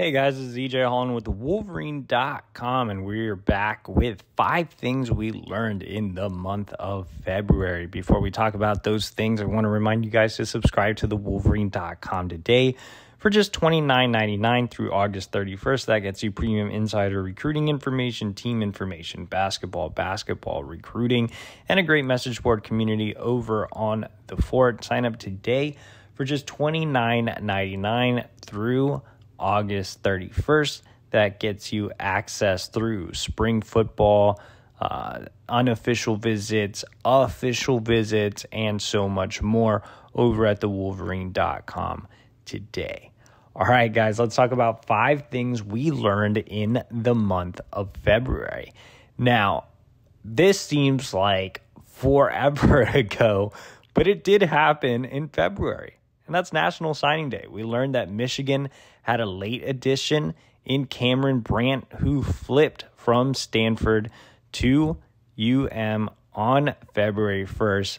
Hey guys, this is Holland with Wolverine.com, and we're back with 5 things we learned in the month of February. Before we talk about those things, I want to remind you guys to subscribe to the Wolverine.com today for just $29.99 through August 31st. That gets you premium insider recruiting information, team information, basketball recruiting, and a great message board community over on the Fort. Sign up today for just $29.99 through August 31st. That gets you access through spring football, unofficial visits, official visits, and so much more over at thewolverine.com today. All right, guys, let's talk about 5 things we learned in the month of February. Now, this seems like forever ago, but it did happen in February. And that's National Signing Day. We learned that Michigan had a late addition in Cameron BRANDT, who flipped from Stanford to on February 1st.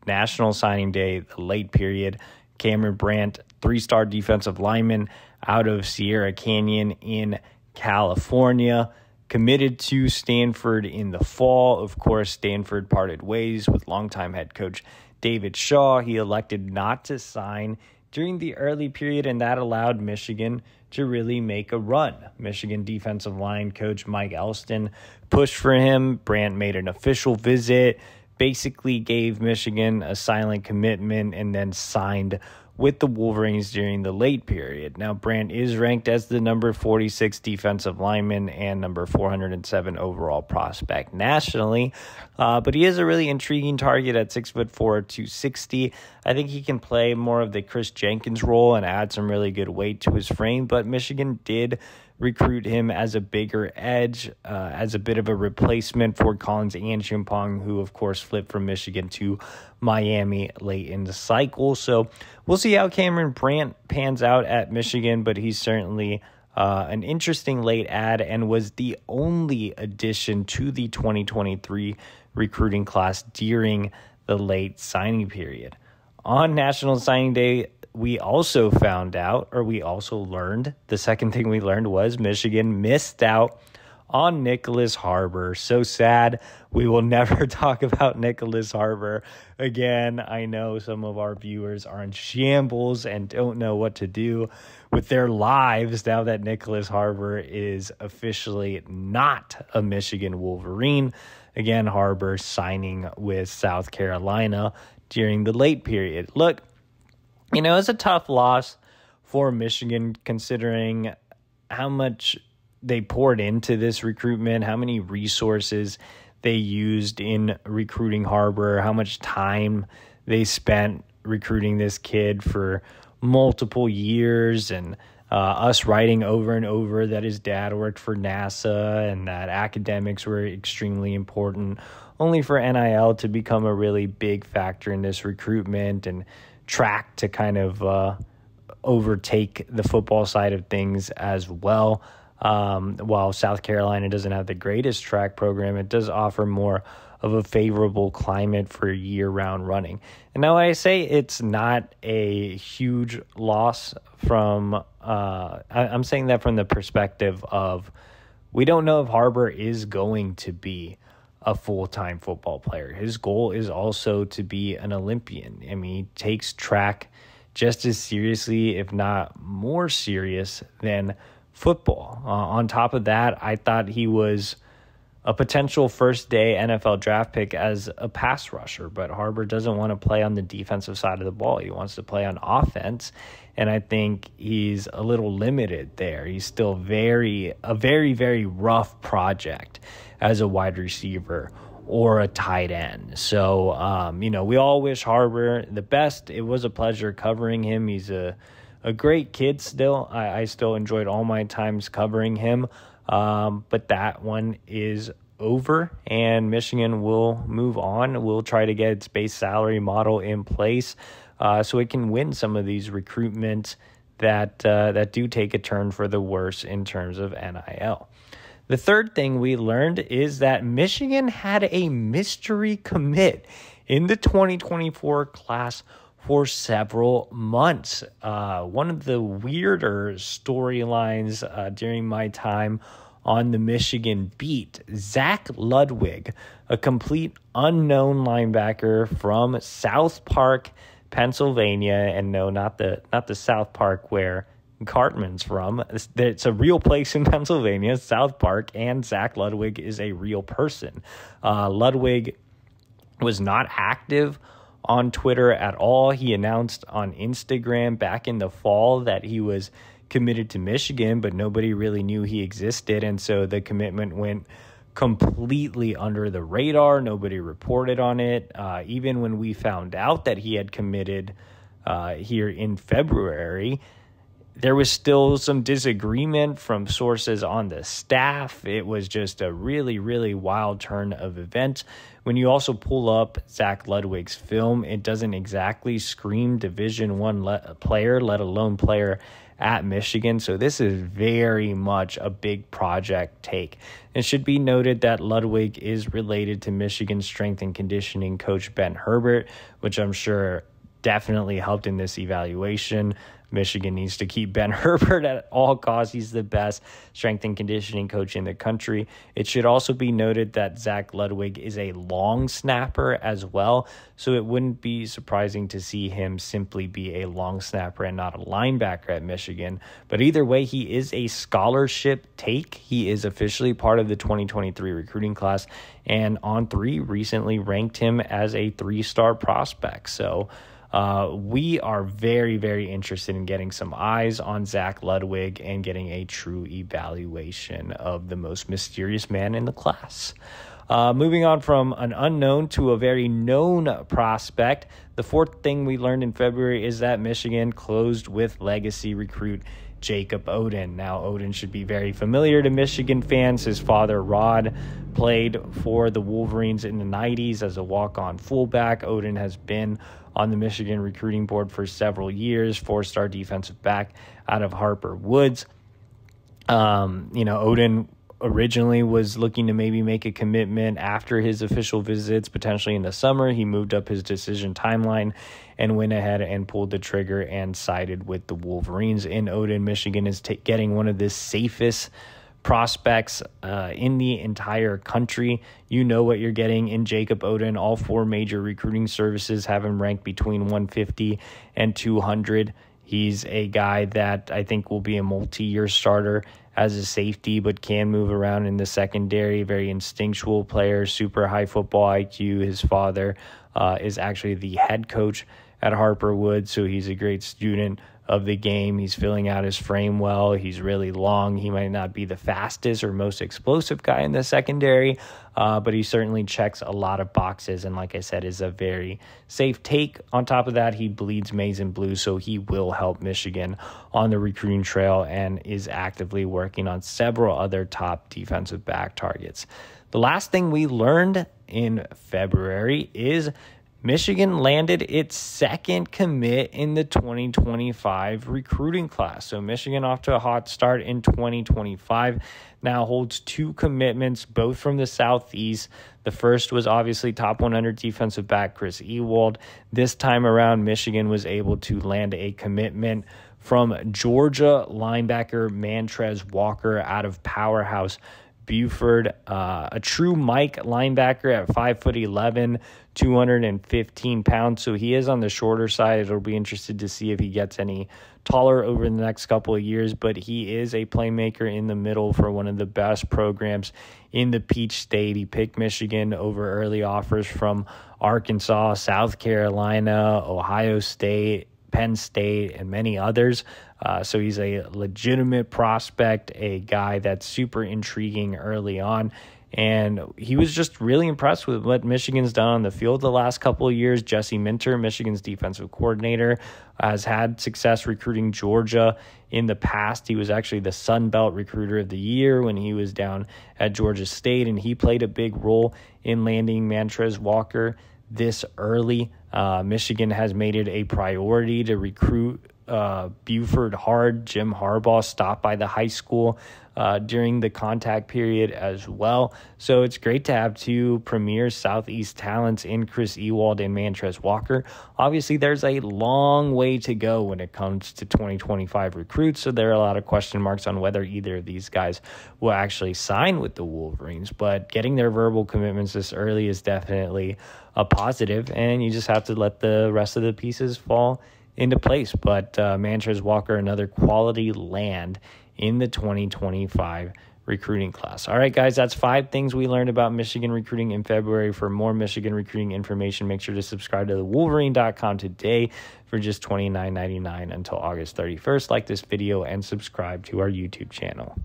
National Signing Day, the late period. Cameron BRANDT, 3-star defensive lineman out of Sierra Canyon in California, committed to Stanford in the fall. Of course, Stanford parted ways with longtime head coach David Shaw. He elected not to sign during the early period, and that allowed Michigan to really make a run. Michigan defensive line coach Mike Elston pushed for him. BRANDT made an official visit, basically gave Michigan a silent commitment, and then signed with the Wolverines during the late period. Now, BRANDT is ranked as the number 46 defensive lineman and number 407 overall prospect nationally, but he is a really intriguing target at 6'4", 260. I think he can play more of the Chris Jenkins role and add some really good weight to his frame, but Michigan did recruit him as a bigger edge, as a bit of a replacement for Collins and Chimpong, who, of course, flipped from Michigan to Miami late in the cycle. So we'll see how Cameron BRANDT pans out at Michigan, but he's certainly an interesting late add and was the only addition to the 2023 recruiting class during the late signing period. On National Signing Day, we also learned, the second thing we learned was Michigan missed out on Nicholas Harbaugh. So sad. We will never talk about Nicholas Harbaugh again. I know some of our viewers are in shambles and don't know what to do with their lives now that Nicholas Harbaugh is officially not a Michigan Wolverine. Again, Harbaugh signing with South Carolina during the late period. Look, it's a tough loss for Michigan considering how much they poured into this recruitment, how many resources they used in recruiting Harbaugh, how much time they spent recruiting this kid for multiple years, and us writing over and over that his dad worked for NASA and that academics were extremely important, only for NIL to become a really big factor in this recruitment and track to kind of overtake the football side of things as well. While South Carolina doesn't have the greatest track program, it does offer more of a favorable climate for year-round running. And now I say it's not a huge loss from I'm saying that from the perspective of we don't know if Harbaugh is going to be a full-time football player. His goal is also to be an Olympian. I mean, he takes track just as seriously, if not more serious, than football. On top of that, I thought he was a potential first-day NFL draft pick as a pass rusher, but Harbaugh doesn't want to play on the defensive side of the ball. He wants to play on offense, and I think he's a little limited there. He's still a very, very rough project as a wide receiver or a tight end. So, we all wish Harbaugh the best. It was a pleasure covering him. He's a great kid still. I still enjoyed all my times covering him. But that one is over, and Michigan will move on. We'll try to get its base salary model in place so it can win some of these recruitments that do take a turn for the worse in terms of NIL. The third thing we learned is that Michigan had a mystery commit in the 2024 class for several months. One of the weirder storylines during my time on the Michigan beat, Zach Ludwig, a complete unknown linebacker from South Park, Pennsylvania, and no, not the South Park where Cartman's from. It's a real place in Pennsylvania, South Park, and Zach Ludwig is a real person. Ludwig was not active on Twitter at all. He announced on Instagram back in the fall that he was committed to Michigan, but nobody really knew he existed, and so the commitment went completely under the radar. Nobody reported on it. Even when we found out that he had committed here in February, there was still some disagreement from sources on the staff. It was just a really, really wild turn of events. When you also pull up Zach Ludwig's film, it doesn't exactly scream Division I player, let alone player at Michigan. So this is very much a big project take. It should be noted that Ludwig is related to Michigan strength and conditioning coach Ben Herbert, which I'm sure definitely helped in this evaluation. Michigan needs to keep Ben Herbert at all costs. He's the best strength and conditioning coach in the country. It should also be noted that Zach Ludwig is a long snapper as well, so it wouldn't be surprising to see him simply be a long snapper and not a linebacker at Michigan. But either way, he is a scholarship take. He is officially part of the 2023 recruiting class, and On3 recently ranked him as a 3-star prospect. So we are very, very interested in getting some eyes on Zach Ludwig and getting a true evaluation of the most mysterious man in the class. Moving on from an unknown to a very known prospect, the fourth thing we learned in February is that Michigan closed with legacy recruit Jacob ODEN. Now, ODEN should be very familiar to Michigan fans. His father, Rod, played for the Wolverines in the 90s as a walk-on fullback. ODEN has been on the Michigan recruiting board for several years, 4-star defensive back out of Harper Woods. ODEN originally was looking to maybe make a commitment after his official visits, potentially in the summer. He moved up his decision timeline and went ahead and pulled the trigger and sided with the Wolverines in ODEN. Michigan is getting one of the safest prospects in the entire country. You know what you're getting in Jacob ODEN. All 4 major recruiting services have him ranked between 150 and 200. He's a guy that I think will be a multi-year starter as a safety, but can move around in the secondary. Very instinctual player, super high football IQ. His father is actually the head coach at Harper Woods, so he's a great student of the game. He's filling out his frame well. He's really long. He might not be the fastest or most explosive guy in the secondary, but he certainly checks a lot of boxes, and like I said, is a very safe take. On top of that, he bleeds maize and blue, so he will help Michigan on the recruiting trail and is actively working on several other top defensive back targets. The last thing we learned in February is Michigan landed its second commit in the 2025 recruiting class. So Michigan, off to a hot start in 2025, now holds 2 commitments, both from the Southeast. The first was obviously top 100 defensive back Chris Ewald. This time around, Michigan was able to land a commitment from Georgia linebacker Mantrez Walker out of Powerhouse Buford, a true Mike linebacker at 5'11", 215 pounds. So he is on the shorter side. It'll be interested to see if he gets any taller over the next couple of years, but he is a playmaker in the middle for one of the best programs in the Peach State. He picked Michigan over early offers from Arkansas, South Carolina, Ohio State, Penn State, and many others. So he's a legitimate prospect, a guy that's super intriguing early on. And he was just really impressed with what Michigan's done on the field the last couple of years. Jesse Minter, Michigan's defensive coordinator, has had success recruiting Georgia in the past. He was actually the Sun Belt Recruiter of the Year when he was down at Georgia State, and he played a big role in landing Mantrez Walker this early. Michigan has made it a priority to recruit Buford Hard, Jim Harbaugh, stopped by the high school during the contact period as well. So it's great to have two premier Southeast talents in Chris Ewald and Mantrez Walker. Obviously, there's a long way to go when it comes to 2025 recruits, so there are a lot of question marks on whether either of these guys will actually sign with the Wolverines. But getting their verbal commitments this early is definitely a positive, and you just have to let the rest of the pieces fall into place. But Mantrez Walker, another quality land in the 2025 recruiting class. All right, guys, that's 5 things we learned about Michigan recruiting in February. For more Michigan recruiting information, make sure to subscribe to the Wolverine.com today for just $29.99 until August 31st. Like this video and subscribe to our YouTube channel.